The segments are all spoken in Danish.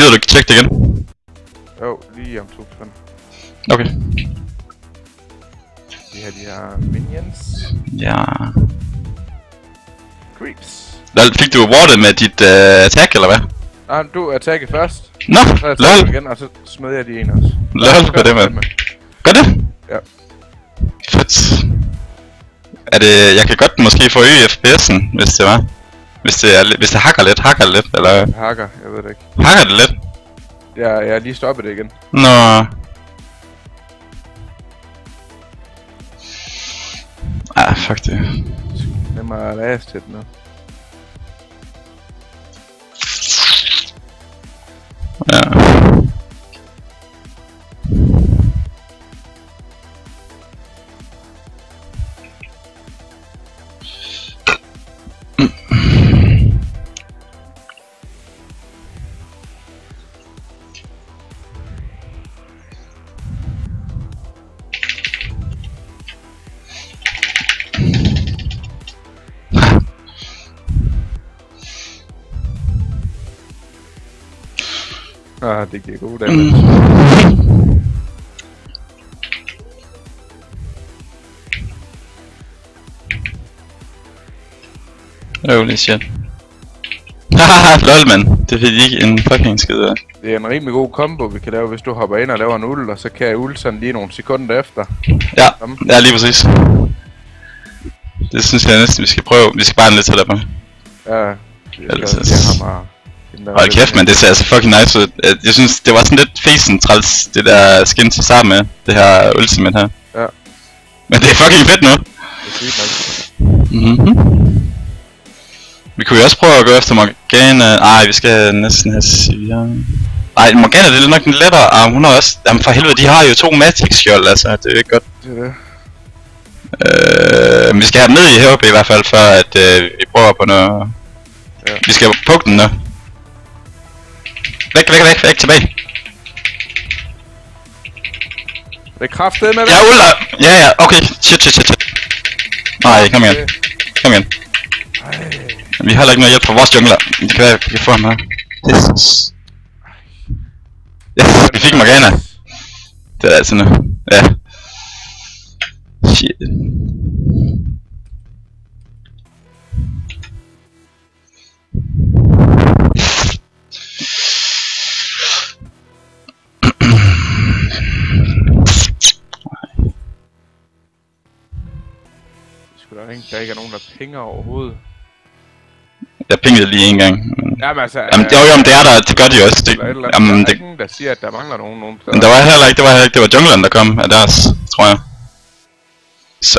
Gider du ikke tjekke det igen? Jo, lige om 2 sekunder. Okay. Vi har de her minions. Ja. Creeps. Lol, fik du awardet med dit attack, eller hvad? Nej, du attacker først. Nå, Så jeg lol. igen, og så smed jeg de en også. Lol, hvad det, mand? Gør det? Ja. Fedt. Er det... Jeg kan godt måske forøge FPS'en, hvis det var. Hvis det hakker lidt, eller... Hakker, jeg ved det ikke. Hakker det lidt? Jeg har lige stoppet det igen. Nå. Ah, fuck det. Nemmere at læse til den nu. Ja. Ah, det giver god damage. Holy shit. Haha, lol man. Det fik ikke en fucking skid af. Det er en rimelig god combo, vi kan lave, hvis du hopper ind og laver en ult, og så kan jeg ult sådan lige nogle sekunder efter. Ja, ja lige præcis. Det synes jeg næsten, vi skal prøve. Vi skal bare lidt til det på. Ja, Ellers hold kæft, man, det ser altså fucking nice ud. Jeg synes, det var sådan lidt fesen træls, det der skin til sammen med det her ultimate her. Ja. Men det er fucking fedt nu. Det er sygt nok. Vi kunne jo også prøve at gå efter Morgana. Ej, vi skal næsten have Sivir. Ej, Morgana det er nok den lettere. Hun har også... Jamen for helvede, de har jo 2 Magic skjold, altså. Det er jo ikke godt. Det er det. Vi skal have dem ned i heroppe i hvert fald, før at vi prøver på noget... Ja. Vi skal pukke den nu. Væk, tilbage. Det er kraftedeme med Ja, ulter! Ja, okay. Shit. Nej, kom igen. Vi har heller ikke noget hjælp fra vores jungler. Det kan være, vi kan få ham her. Yes, vi fik Morgana. Det er altså nu. Ja. Shit. Der ikke er nogen, der pinger overhovedet. Jeg pingede lige en gang. Jamen altså... Jamen, det er der, det gør de også. Det, jamen, der er ingen, der siger, at der mangler nogen. Men der var heller ikke, det var jungleren, der kom af deres, tror jeg. Så,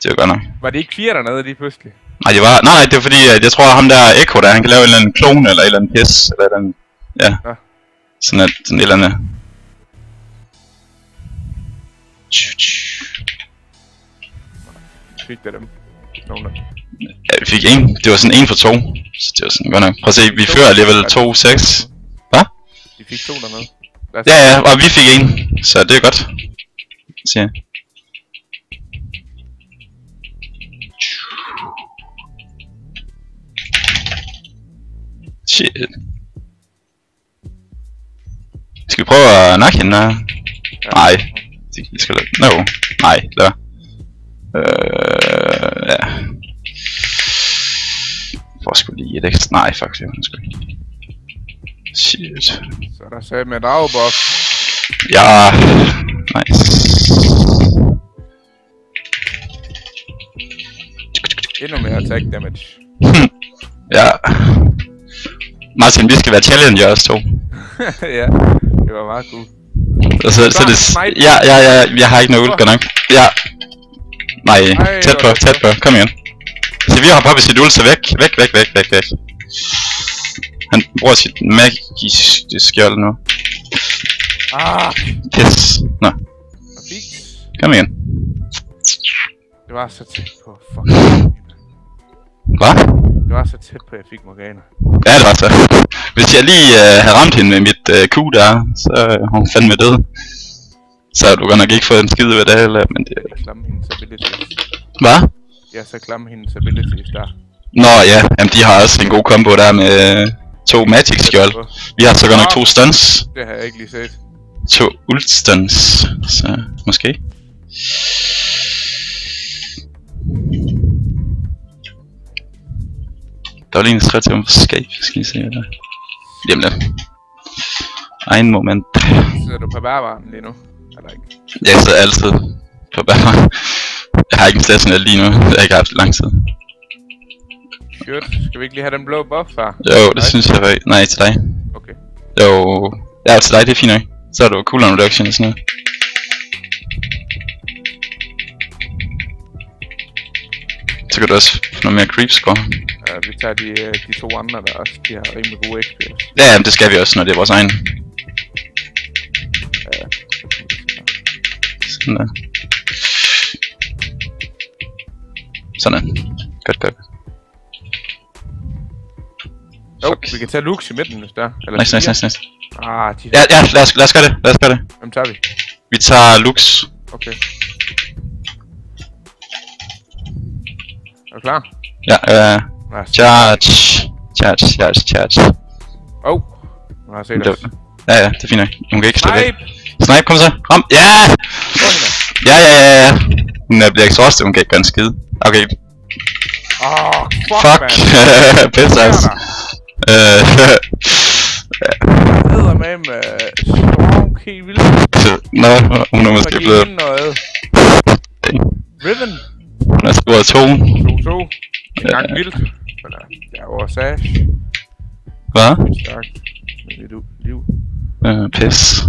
det var godt nok. Var det ikke 4 dernede lige pludselig? Nej, det var fordi, jeg tror, ham der Echo der, han kan lave en eller anden klone, eller et eller andet pis, eller et eller andet, ja. Sådan et eller andet. Fik det dem? Nogen der? Ja, vi fik en. Det var sådan en for 2. Så det var sådan godt nok. Prøv at se, vi fører alligevel 2-6. Hvad? De fik 2 dernede. Ja, og vi fik en. Så det er godt. Se. Shit. Skal vi prøve at nakke hende? Ja. Nej. Vi skal lade. No. Nej, lad være. Ja. Hvor skulle lige et ekstra? Nej, fuck det, man skulle ikke. Shit. Så der sagde med et afboss. Ja. Nice. Endnu mere attack damage. Ja. Martin, vi skal være challenger os to. Ja, det var meget cool. Så det... Ja, jeg har ikke noget ult, godt nok. Ja. Nej, tæt på, kom igen. Så vi hopper op i sit ult, så væk. Han bruger sit magiske skjold nu. Yes. Nå. Kom igen. Det var så tæt på, fuck. Hvad? Det var så tæt på, at jeg fik Morgana. Ja, det var så. Hvis jeg lige havde ramt hende med mit Q der, så hun fandme død. Så har du godt nok ikke fået en skid ved det heller, men det... Jeg klamme hendes abilities. Hvad? Jeg så klamme hendes abilities der. Nå ja, jamen de har også en god combo der med 2 magic skjold. Vi har så godt nok 2 stuns. Det har jeg ikke lige set. 2 ult stuns. Så måske. Der var lige en thread til om escape. Skal I se hvad der er. Jamen lidt. Egen moment. Sidder du på bærvaren lige nu? Eller ikke? Jeg sidder altid på bærvaren. Jeg har ikke en stationær lige nu. Det har jeg ikke haft i lang tid. Shoot. Skal vi ikke lige have den blå buff her? Jo, det synes jeg var. Nej, til dig. Okay. Jo. Ja, til dig, det er fint nok. Så er du cooldown reduction og sådan noget. Så kan du også få noget mere creep score. Ja, vi tager de 2 andre der også. De har rimelig gode XP også. Ja, det skal vi også, når det er vores egen. Ja. Sådan der. Sådan. Godt. Jo, vi kan tage Lux i midten, hvis der. Eller Nice. Ah, de... Ja, lad os gøre det. Hvem tager vi? Vi tager Lux. Okay. Er du klar? Ja, Nice. charge. Oh, nu har jeg set os. Ja, det er fint nok. Hun kan ikke slå væk. Snipe! Snipe, kom så. Kom. Ja! Ja. Hun bliver exhausted, hun kan ikke gøre en skide. Okay. Fuck, man. Pisse altså. Hedder med strong helt vildt. Nå, hun er måske blevet... Riven. Hun er scoret 2. 2-2. En gang vildt. Men jeg er over Sash. Hvad? Stærkt. Med mit liv. Pis.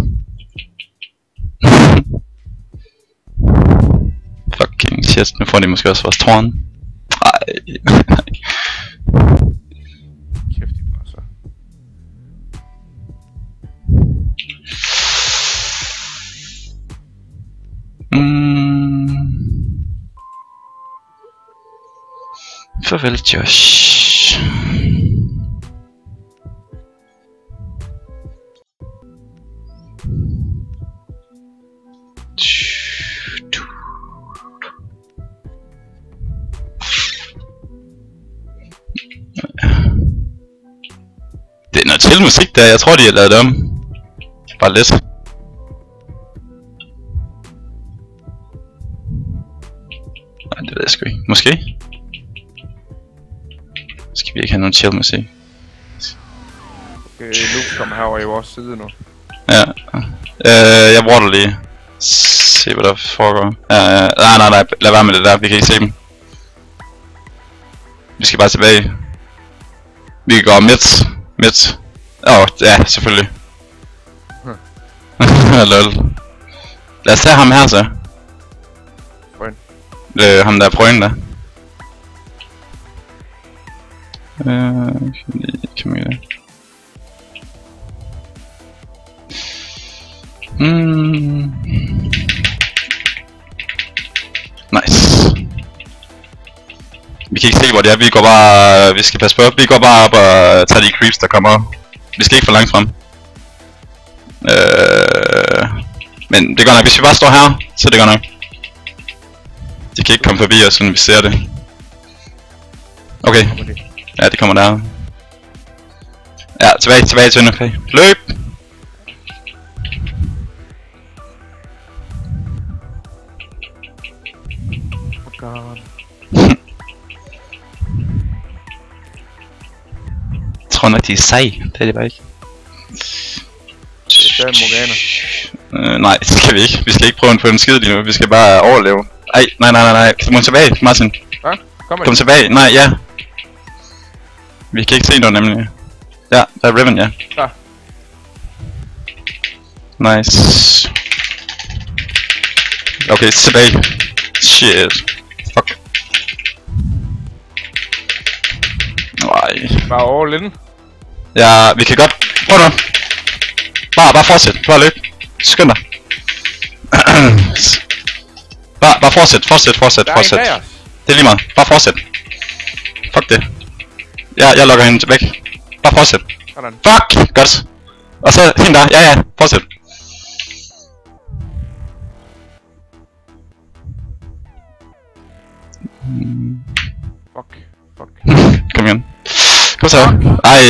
Fucking shit, nu får de måske også vores tårn. Ej. Kæft, de bare så. Farvel, Josh. Det er noget til musik der, jeg tror de har lavet det om. Bare lidt. Nej, det ved jeg sgu ikke. Måske? Skal vi ikke have nogen chill musik? Okay, Luke kommer herover i vores side nu. Ja. Jeg water lige. Se hvad der foregår. Nej, lad være med det der, vi kan ikke se dem. Vi skal bare tilbage. Vi kan gå midt. Ja, selvfølgelig. Lol. Lad os tage ham her så. Brøn. Ham der prøven der. Kan man gøre. Nice. Vi kan ikke se hvor det er, vi går bare, vi skal passe på, vi går bare op og tager de creeps der kommer. Vi skal ikke for langt frem. Men det går nok, hvis vi bare står her, så det går nok. De kan ikke komme forbi os, sådan vi ser det. Okay. Ja, de kommer der. Ja, tilbage til okay. Løb! Jeg tror nok de er sej, det er det bare ikke. Det er Morgana. Nej, det skal vi ikke. Vi skal ikke prøve at få en skid lige nu, vi skal bare overleve. Ej, nej. Kom tilbage, Martin. Hvad? Kom tilbage, nej, ja. Vi kan ikke se noget nemlig. Ja, der er Riven, ja. Ja. Nice. Okay, tilbage. Shit. Fuck. Nej. Bare all in. Ja, vi kan godt. Prøv nu. Bare fortsæt. Bare løb. Skynd dig. Bare fortsæt. Det er lige meget. Bare fortsæt. Fuck det. Jeg logger hende tilbage. Bare fortsæt. Sådan. Fuck! Godt. Og så hende der. Ja. Fortsæt. Fuck. Kom igen. Kom så? Ej.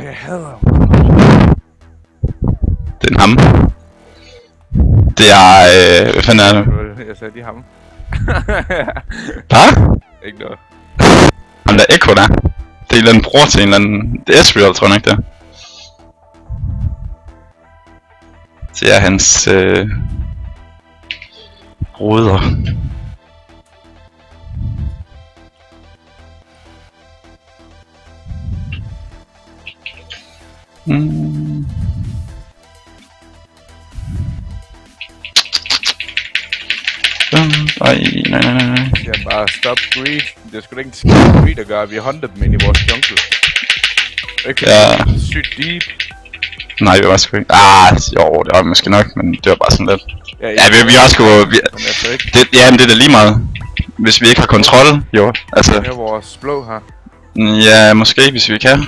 Jeg hader. Det er ham. Det er, hvad fanden er det? Jeg sagde lige ham. Hvad? Ikke noget. Ham der Echo der. Det er en eller anden bror til en eller anden... Det er Ezreal, tror jeg ikke det. Det er hans... broder. Ej, nej. Jeg bare stop greed. Det er sgu da ikke en greed at gøre. Vi hunted dem ind i vores jungle. Ikke ja. Sygt deep. Nej, vi var sgu ikke... jo, det var måske nok, men det var bare sådan lidt... Ja, vi var sgu... Jamen, det er da lige meget. Hvis vi ikke har kontrol, jo, altså... Det er vores blå her. Ja, måske, hvis vi kan.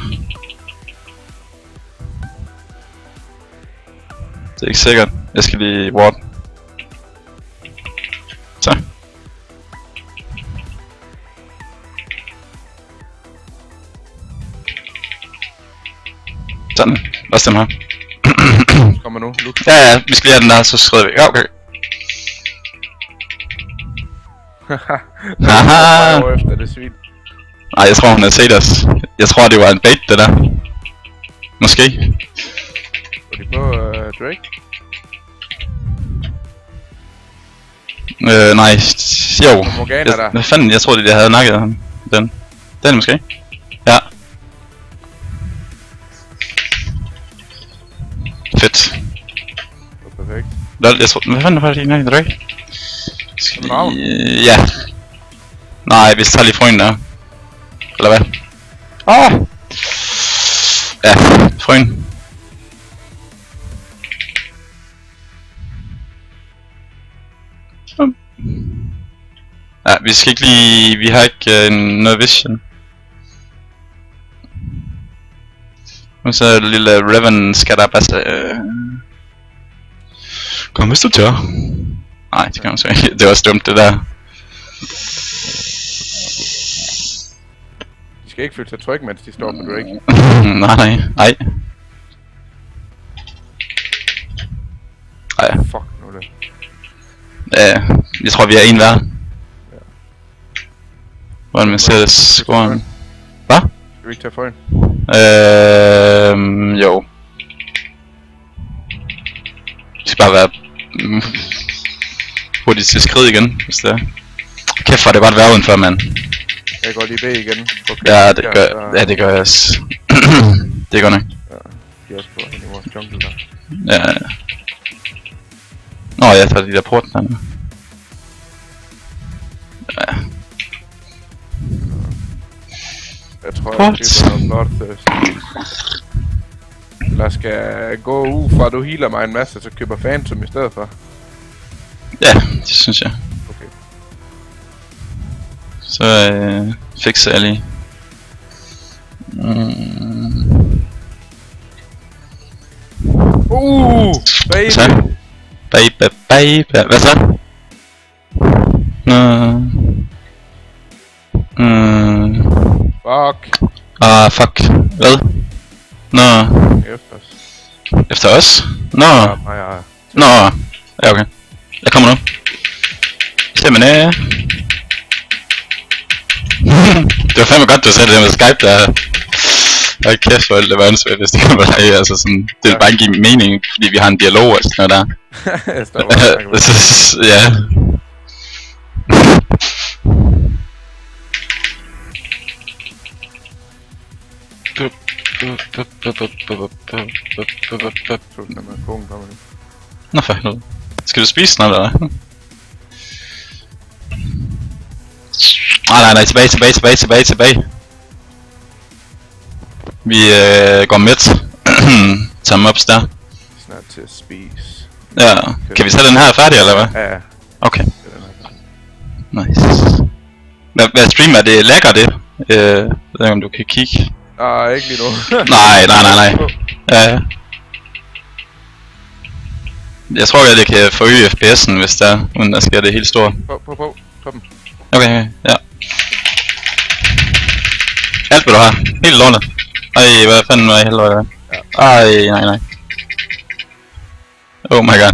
Det er ikke sikkert. Jeg skal lige ward. Så. Sådan. Lad os dem her. Kommer nu, Luke. Ja, vi skal lige have den der, så skrider vi. Ja, okay. Haha. Efter det svin. Ej, jeg tror hun havde set os. Jeg tror det var en bait, det der. Måske. Var de på Drake? Nej, jo. Morgana der. Hvad fanden, jeg tror de havde nakket ham. Den er måske. Ja. Fedt. Perfekt. Jeg tror, hvad fanden var det, de nakket Drake? Ja. Nej, vi tager lige frøen der. Eller hvad? Ja, frøen. Ja, vi skal ikke lige... Vi har ikke noget vision. Og så lille Reven skal der bare kom hvis du tør. Nej, det kan man så ikke. Det var også dumt det der. De skal ikke føle sig trygge, mens de står på Drake. Nej. Fuck nu det. Jeg tror vi er en hver. Hvordan man ser det scoren. Hvad? Skal vi ikke tage frøen? Jo. Det skal bare være hurtigt til skridt igen, hvis det er. Kæft for det var et værd udenfor, mand. Jeg går lige bag igen. Ja, det gør jeg også. Det er godt nok. Ja, de er også på i vores jungle der. Ja. Nå, jeg tager de der porten her nu. Ja. Jeg tror, jeg skal noget Bloodthirst. Eller skal gå ud fra, at du healer mig en masse, så køber Phantom i stedet for. Ja, det synes jeg. Okay. Så fikser jeg lige. Baby! Så. Baby. Hvad så? Fuck! Fuck. Hvad? Efter os. Efter os? Ja. Ja, okay. Jeg kommer nu. Simpelthen. Det var fandme godt, du sagde det der med Skype der. Hold kæft, hvor alt det var ansvaret, hvis det kommer der. Altså sådan, det vil bare ikke give mening, fordi vi har en dialog og sådan noget der. Jeg står bare ja. Nå for helvede. Skal du spise snart eller hvad? Nej, tilbage. Vi går midt. Tager dem op der. Snart til at spise. Ja, kan vi tage den her færdig eller hvad? Ja. Okay. Nice. Hvad streamer det? Lækker det? Jeg ved ikke om du kan kigge. Ikke lige nu. Nej. Ja. Jeg tror at det kan forøge FPS'en hvis der uden der sker det helt stort. På dem. Okay, ja. Alt hvad du har. Helt lortet. Ej, hvad fanden var i helvede? Ja. Ej, nej. Oh my god.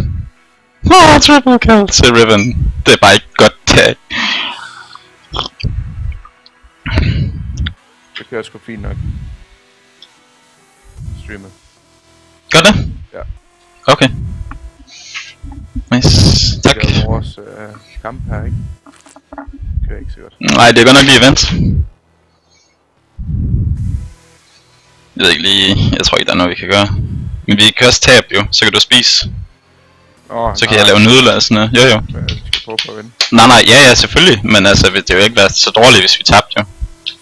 Triple kill til Riven. Det er bare ikke godt tag. Det kører sgu fint nok. Streamet. Gør det? Ja. Okay. Nice. Tak. Det er vores kamp her, ikke? Det kører ikke så godt. Nej, det er godt nok lige event. Jeg ved ikke lige, jeg tror ikke der er noget vi kan gøre. Men vi kan også tabe jo, så kan du spise. Så kan jeg lave nudler og sådan noget. Jo. Jeg skal prøve på at vinde. Nej, ja selvfølgelig, men altså det vil jo ikke være så dårligt hvis vi tabte jo.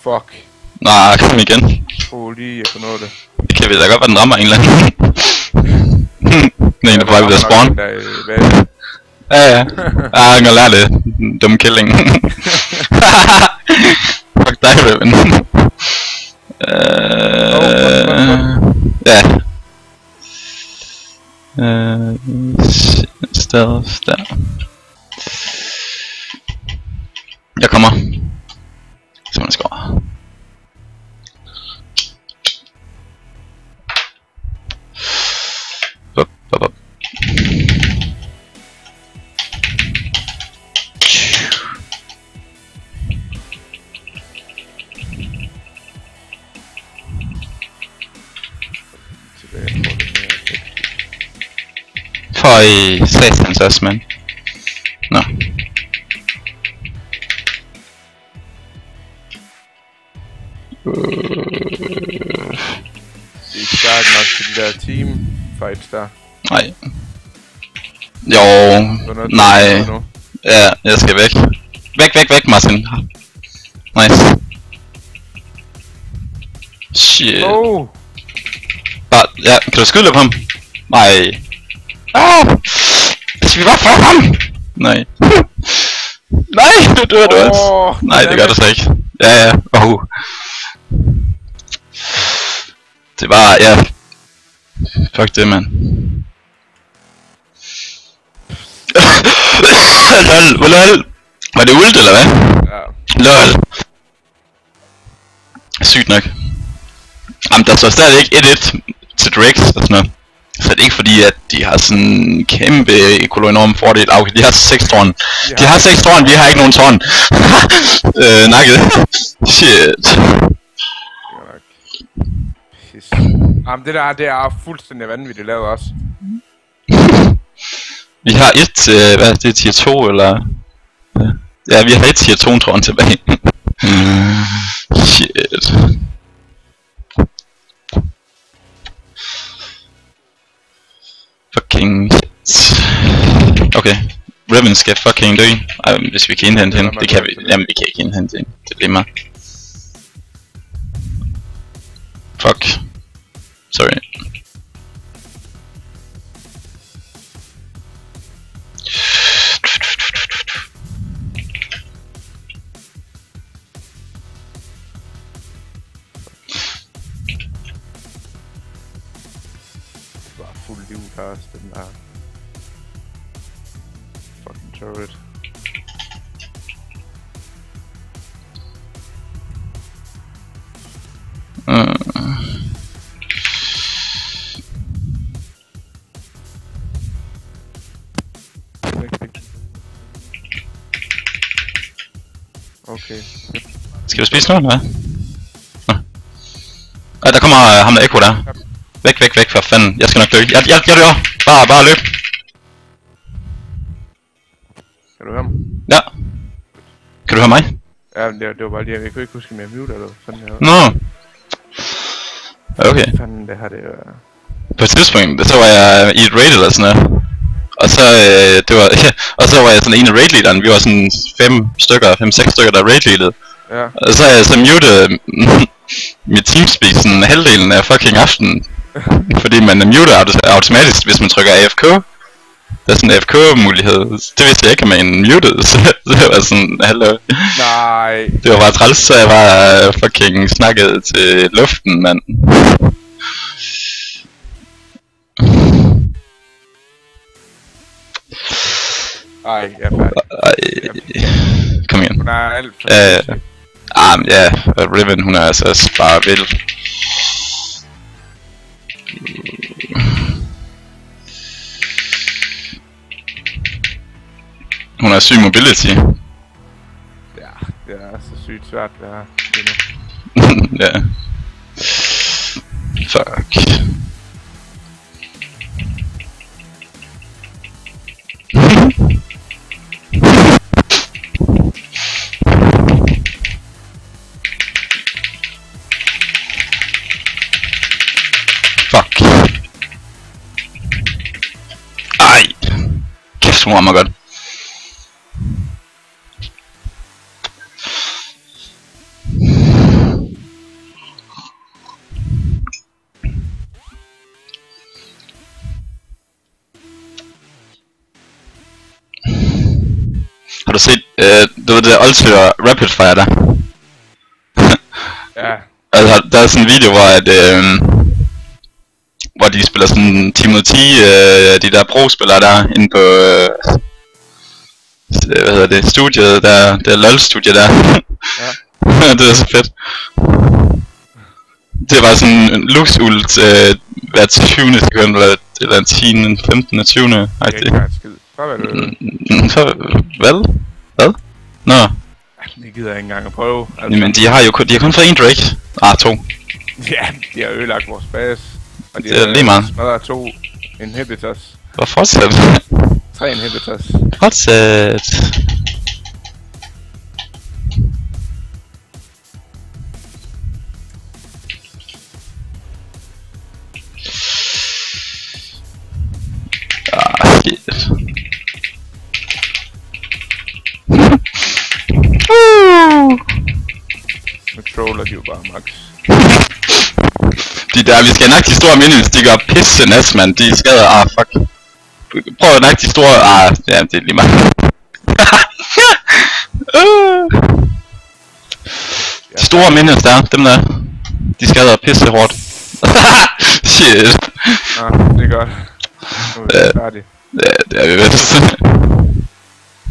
Fuck. Nej, kom igen. Prøv lige at få noget af det. Det kan vi da godt være den rammer en eller anden. Den er en der på vej ved at spawn. Ja. Han kan lære det. Dumme killing. Fuck dig, Riven. Ja. Stealth der. Jeg kommer. Så man skal over. Up. For satans også, mand. Nå. Det er ikke stærkt nok til de der team fights der. Nej. Jo. Nej. Ja, jeg skal væk. Væk, Martin. Nice. Shit. Bare, ja, kan du skyde lidt på ham? Nej. Skal vi bare få ham? Nej. Nej, du dør du også. Nej, det gør du så ikke. Ja. Det var, ja. Fuck det, mand. Lol. Var det ult, eller hvad? Ja. Lol. Sygt nok. Jamen, der står stadig ikke 1-1 til Drakes og sådan noget. Så det er ikke fordi, at de har sådan en kæmpe enorm fordel. Okay, de har 6 tårn. De har 6 tårn, vi har ikke nogen tårn. Nakket. Shit. Jamen det der, det er fuldstændig vanvittigt lavet også. Vi har et, hvad er det, tier 2 eller? Ja, vi har et tier 2 tårn tilbage. Shit. Fucking shit. Okay, Riven skal fucking dø. Hvis vi kan indhente hende. Det kan vi. Jamen vi kan ikke indhente hende. Det bliver mig. Fuck. Sorry. Bare fuld livcast, den der fucking turret. Okay. Skal vi spise noget, eller hvad? Der kommer ham der Echo der. Væk, for fanden. Jeg skal nok dø. Jeg dør. Bare løb. Kan du høre mig? Ja. Kan du høre mig? Ja, det var bare lige, jeg kunne ikke huske, om jeg mute eller hvad fanden jeg Nå. Okay. Fanden, det her, det er... På et tidspunkt, så var jeg i et raid eller sådan noget. Og så, og så var jeg sådan en af raid-leaderen. Vi var sådan 5-6 stykker, der raid-leadede. Ja. Og så er jeg så muted mit teamspeak sådan halvdelen af fucking aftenen. Fordi man er muted automatisk, hvis man trykker AFK. Der er sådan en AFK-mulighed. Det vidste jeg ikke, at man muted. Så det var sådan, hallo. Nej. Det var bare træls, så jeg bare fucking snakket til luften, mand. Ej, jeg er færdig. Kom igen. Hun er alt for Ja, Riven, hun er altså også bare vild. Hun har syg mobility. Ja, det er så sygt svært det her. Ja. Fuck. Fuck. Ej. Kæft, hun rammer godt. Har du set, du ved det Ultra Rapid Fire der? Ja. Altså, der er sådan en video, hvor de spiller sådan 10 mod 10, de der pro-spillere der inde på, hvad hedder det, studiet der, det LOL-studie der. Ja. Det er så fedt. Det var sådan en lux-ult hver 20. sekund, eller 10, 15, 20. Det er ikke engang skid. Hvad? Hvad? Nå. Det gider jeg ikke engang at prøve. Altså. Jamen de har kun fået en Drake. 2. Ja, de har ødelagt vores base. Og de det er lige meget. Smadret 2 inhibitors. Hvor fortsæt? 3 inhibitors. Fortsæt. Shit. Nu troller de jo bare max. De der, vi skal nok de store minions, de gør pisse næst, mand. De skader, fuck. Prøv at nok de store, ja, det er lige meget. De store minions der, dem der, de skader pisse hårdt. Shit. Det er godt. Nu er vi færdige. Ja, det er vi ved.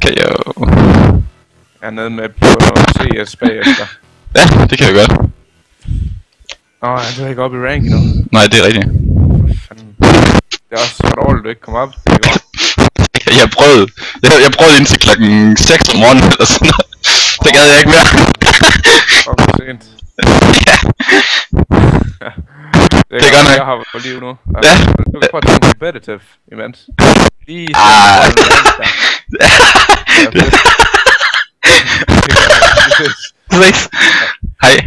KO. Jeg er nede med på CS bagefter. Ja, det kan vi godt. Du er ikke oppe i rank endnu. Nej, det er rigtigt. Det er også så dårligt, du ikke kom op. Jeg prøvede indtil klokken 6 om morgenen eller sådan noget. Det gad jeg ikke mere. Fuck, for sent. Ja. Det er godt nok. Jeg har på liv nu. Ja. Du kan prøve at tage competitive imens. Lige Hej.